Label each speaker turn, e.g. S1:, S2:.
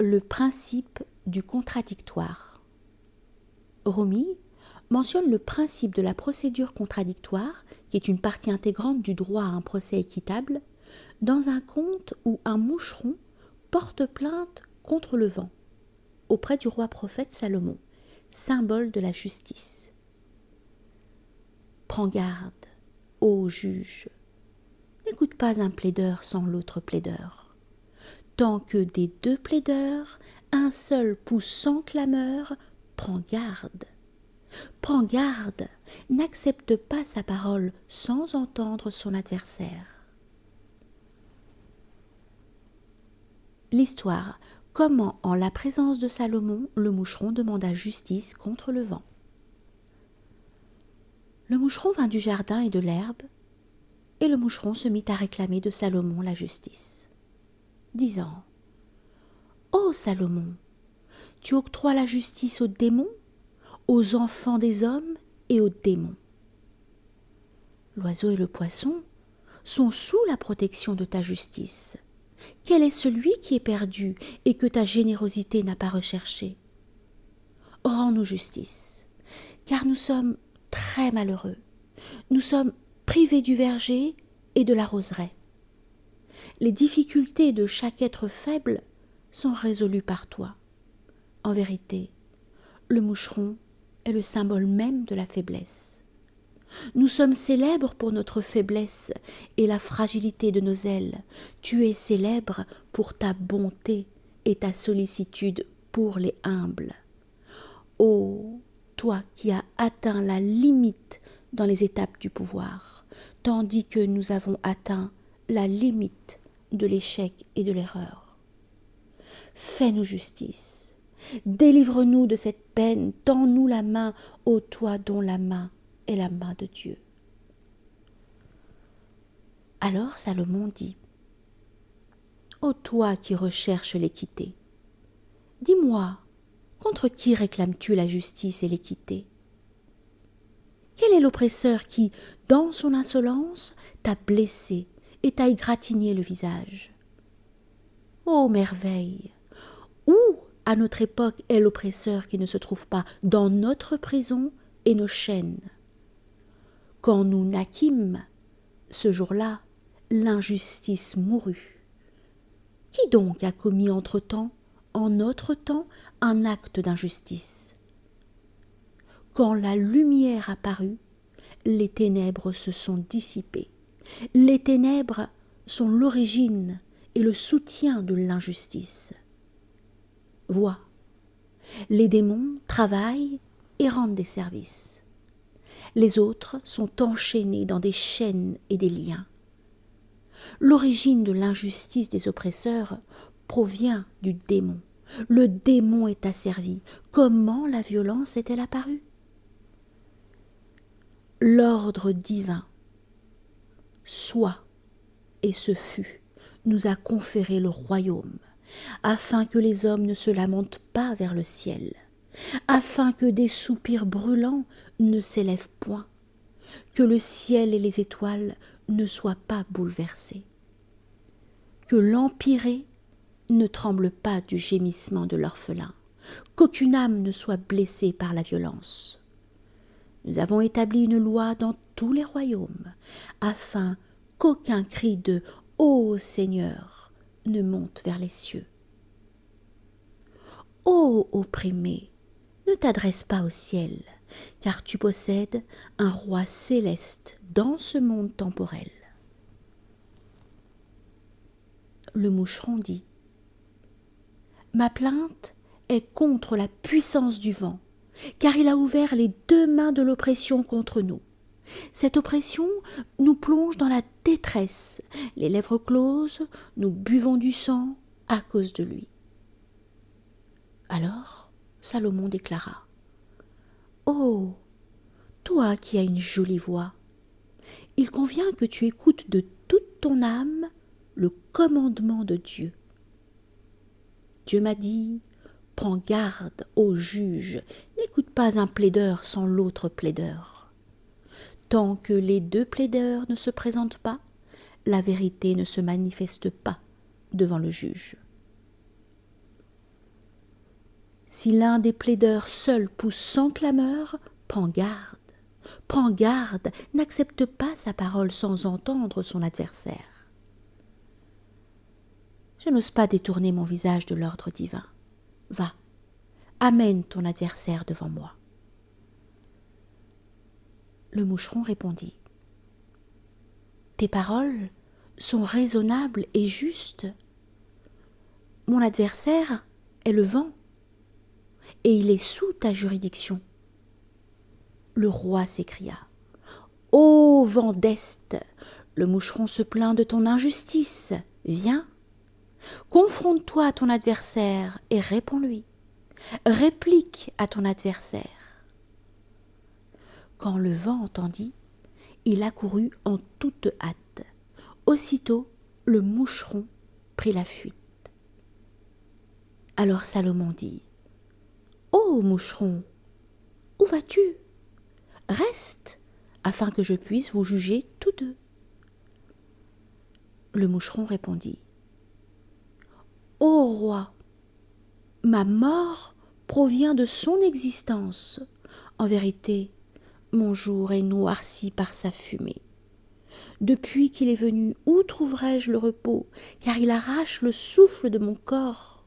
S1: Le principe du contradictoire. Rumi mentionne le principe de la procédure contradictoire, qui est une partie intégrante du droit à un procès équitable, dans un conte où un moucheron porte plainte contre le vent auprès du roi prophète Salomon, symbole de la justice. Prends garde, ô juge, n'écoute pas un plaideur sans l'autre plaideur. Tant que des deux plaideurs, un seul pousse sans clameur, prends garde. Prends garde, n'accepte pas sa parole sans entendre son adversaire. L'histoire. Comment, en la présence de Salomon, le moucheron demanda justice contre le vent. Le moucheron vint du jardin et de l'herbe, et le moucheron se mit à réclamer de Salomon la justice, disant « Ô Salomon, tu octroies la justice aux démons, aux enfants des hommes et aux démons. L'oiseau et le poisson sont sous la protection de ta justice. Quel est celui qui est perdu et que ta générosité n'a pas recherché? Rends-nous justice, car nous sommes très malheureux. Nous sommes privés du verger et de la roseraie. Les difficultés de chaque être faible sont résolues par toi. En vérité, le moucheron est le symbole même de la faiblesse. Nous sommes célèbres pour notre faiblesse et la fragilité de nos ailes. Tu es célèbre pour ta bonté et ta sollicitude pour les humbles. Ô toi qui as atteint la limite dans les étapes du pouvoir, tandis que nous avons atteint la limite de l'échec et de l'erreur. Fais-nous justice, délivre-nous de cette peine, tends-nous la main, ô toi dont la main est la main de Dieu. Alors Salomon dit, ô toi qui recherches l'équité, dis-moi, contre qui réclames-tu la justice et l'équité? Quel est l'oppresseur qui, dans son insolence, t'a blessé et t'a égratigné le visage? Ô merveille! Où, à notre époque, est l'oppresseur qui ne se trouve pas dans notre prison et nos chaînes? Quand nous naquîmes, ce jour-là, l'injustice mourut. Qui donc a commis entre-temps, en notre temps, un acte d'injustice? Quand la lumière apparut, les ténèbres se sont dissipées. Les ténèbres sont l'origine et le soutien de l'injustice. Vois, les démons travaillent et rendent des services. Les autres sont enchaînés dans des chaînes et des liens. L'origine de l'injustice des oppresseurs provient du démon. Le démon est asservi. Comment la violence est-elle apparue? L'ordre divin, soit, et ce fut, nous a conféré le royaume, afin que les hommes ne se lamentent pas vers le ciel, afin que des soupirs brûlants ne s'élèvent point, que le ciel et les étoiles ne soient pas bouleversés, que l'empyrée ne tremble pas du gémissement de l'orphelin, qu'aucune âme ne soit blessée par la violence. Nous avons établi une loi dans tous les royaumes, afin qu'aucun cri de « Ô Seigneur » ne monte vers les cieux. Ô opprimé, ne t'adresse pas au ciel, car tu possèdes un roi céleste dans ce monde temporel. Le moucheron dit, ma plainte est contre la puissance du vent, car il a ouvert les deux mains de l'oppression contre nous. Cette oppression nous plonge dans la détresse, les lèvres closes, nous buvons du sang à cause de lui. Alors Salomon déclara, ô toi qui as une jolie voix, il convient que tu écoutes de toute ton âme le commandement de Dieu. Dieu m'a dit, prends garde, ô juge, n'écoute pas un plaideur sans l'autre plaideur. Tant que les deux plaideurs ne se présentent pas, la vérité ne se manifeste pas devant le juge. Si l'un des plaideurs seul pousse sans clameur, prends garde, n'accepte pas sa parole sans entendre son adversaire. Je n'ose pas détourner mon visage de l'ordre divin. Va, amène ton adversaire devant moi. Le moucheron répondit: Tes paroles sont raisonnables et justes. Mon adversaire est le vent, et il est sous ta juridiction. Le roi s'écria: Ô vent d'Est, le moucheron se plaint de ton injustice. Viens, confronte-toi à ton adversaire et réponds-lui. Réplique à ton adversaire. Quand le vent entendit, il accourut en toute hâte. Aussitôt, le moucheron prit la fuite. Alors Salomon dit: Ô moucheron, où vas-tu? Reste, afin que je puisse vous juger tous deux. Le moucheron répondit: Ô roi, ma mort provient de son existence. En vérité, mon jour est noirci par sa fumée. Depuis qu'il est venu, où trouverai-je le repos, car il arrache le souffle de mon corps?